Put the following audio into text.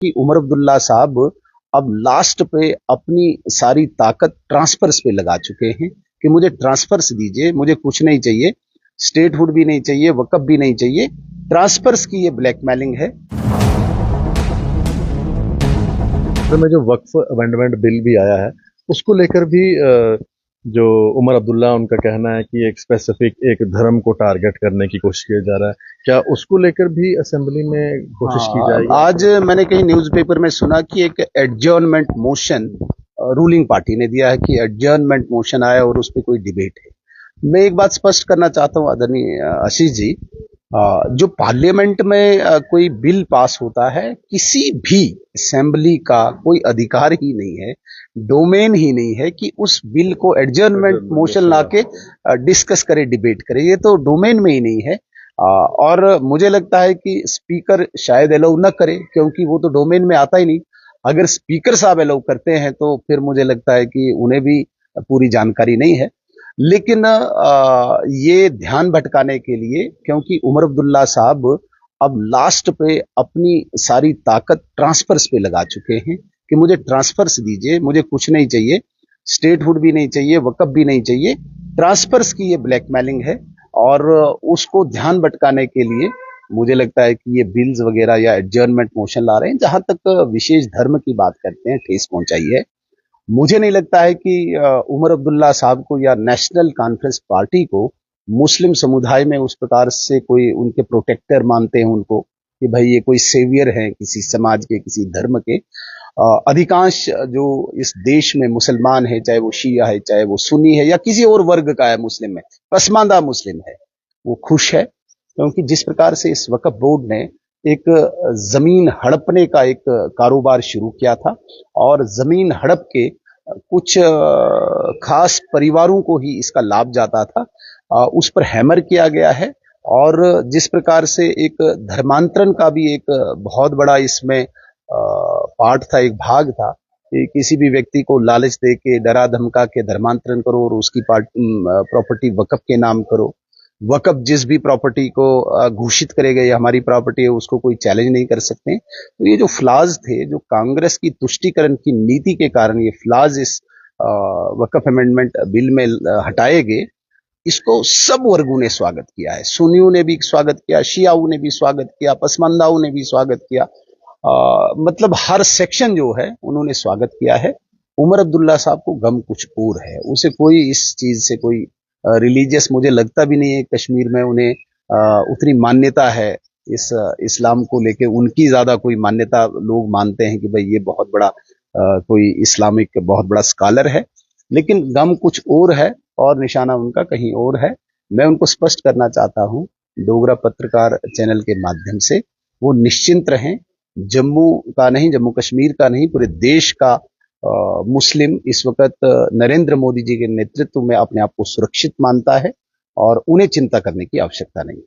कि उमर अब्दुल्ला साहब अब लास्ट पे अपनी सारी ताकत ट्रांसफर्स पे लगा चुके हैं कि मुझे ट्रांसफर्स दीजिए, मुझे कुछ नहीं चाहिए, स्टेटहुड भी नहीं चाहिए, वक़्फ़ भी नहीं चाहिए, ट्रांसफर्स की ये ब्लैकमेलिंग है। तो में जो वक्फ अमेंडमेंट बिल भी आया है उसको लेकर भी जो उमर अब्दुल्ला उनका कहना है कि एक स्पेसिफिक एक धर्म को टारगेट करने की कोशिश किया जा रहा है, क्या उसको लेकर भी असेंबली में कोशिश की जाएगी? आज मैंने कहीं न्यूज़पेपर में सुना कि एक एडजर्नमेंट मोशन रूलिंग पार्टी ने दिया है कि एडजर्नमेंट मोशन आया और उस पर कोई डिबेट है। मैं एक बात स्पष्ट करना चाहता हूं आदरणीय आशीष जी, जो पार्लियामेंट में कोई बिल पास होता है, किसी भी असेंबली का कोई अधिकार ही नहीं है, डोमेन ही नहीं है कि उस बिल को एडजर्नमेंट मोशन लाके डिस्कस करे, डिबेट करे। ये तो डोमेन में ही नहीं है। और मुझे लगता है कि स्पीकर शायद अलाउ न करे, क्योंकि वो तो डोमेन में आता ही नहीं। अगर स्पीकर साहब अलाउ करते हैं तो फिर मुझे लगता है कि उन्हें भी पूरी जानकारी नहीं है। लेकिन ये ध्यान भटकाने के लिए, क्योंकि उमर अब्दुल्ला साहब अब लास्ट पे अपनी सारी ताकत ट्रांसफर्स पे लगा चुके हैं कि मुझे ट्रांसफर्स दीजिए, मुझे कुछ नहीं चाहिए, स्टेटहुड भी नहीं चाहिए, वक़्फ़ भी नहीं चाहिए, ट्रांसफर्स की ये ब्लैकमेलिंग है। और उसको ध्यान भटकाने के लिए मुझे लगता है कि ये बिल्स वगैरह या एडजर्नमेंट मोशन ला रहे हैं। जहां तक विशेष धर्म की बात करते हैं, ठेस पहुंचाई है। मुझे नहीं लगता है कि उमर अब्दुल्ला साहब को या नेशनल कॉन्फ्रेंस पार्टी को मुस्लिम समुदाय में उस प्रकार से कोई उनके प्रोटेक्टर मानते हैं उनको कि भाई ये कोई सेवियर हैं किसी समाज के, किसी धर्म के। अधिकांश जो इस देश में मुसलमान है, चाहे वो शिया है, चाहे वो सुन्नी है, या किसी और वर्ग का है, मुस्लिम में पसमानदा मुस्लिम है, वो खुश है। क्योंकि जिस प्रकार से इस वक्फ बोर्ड ने एक जमीन हड़पने का एक कारोबार शुरू किया था और जमीन हड़प के कुछ खास परिवारों को ही इसका लाभ जाता था, उस पर हैमर किया गया है। और जिस प्रकार से एक धर्मांतरण का भी एक बहुत बड़ा इसमें पार्ट था, एक भाग था कि किसी भी व्यक्ति को लालच दे के, डरा धमका के धर्मांतरण करो और उसकी प्रॉपर्टी वक़्फ़ के नाम करो। वक़्फ़ जिस भी प्रॉपर्टी को घोषित करेगा ये हमारी प्रॉपर्टी है, उसको कोई चैलेंज नहीं कर सकते। तो ये जो फ्लॉज थे, जो कांग्रेस की तुष्टीकरण की नीति के कारण ये फ्लॉज इस वक़्फ़ अमेंडमेंट बिल में हटाए गए, इसको सब वर्गों ने स्वागत किया है। सुन्नियों ने भी स्वागत किया, शियाओं ने भी स्वागत किया, पसमानदाओं ने भी स्वागत किया। मतलब हर सेक्शन जो है उन्होंने स्वागत किया है। उमर अब्दुल्ला साहब को गम कुछ और है, उसे कोई इस चीज से कोई रिलीजियस मुझे लगता भी नहीं है। कश्मीर में उन्हें उतनी मान्यता है इस इस्लाम को लेके, उनकी ज्यादा कोई मान्यता लोग मानते हैं कि भाई ये बहुत बड़ा कोई इस्लामिक बहुत बड़ा स्कॉलर है, लेकिन गम कुछ और है और निशाना उनका कहीं और है। मैं उनको स्पष्ट करना चाहता हूं डोगरा पत्रकार चैनल के माध्यम से, वो निश्चिंत रहें। जम्मू का नहीं, जम्मू कश्मीर का नहीं, पूरे देश का मुस्लिम इस वक्त नरेंद्र मोदी जी के नेतृत्व में अपने आप को सुरक्षित मानता है और उन्हें चिंता करने की आवश्यकता नहीं।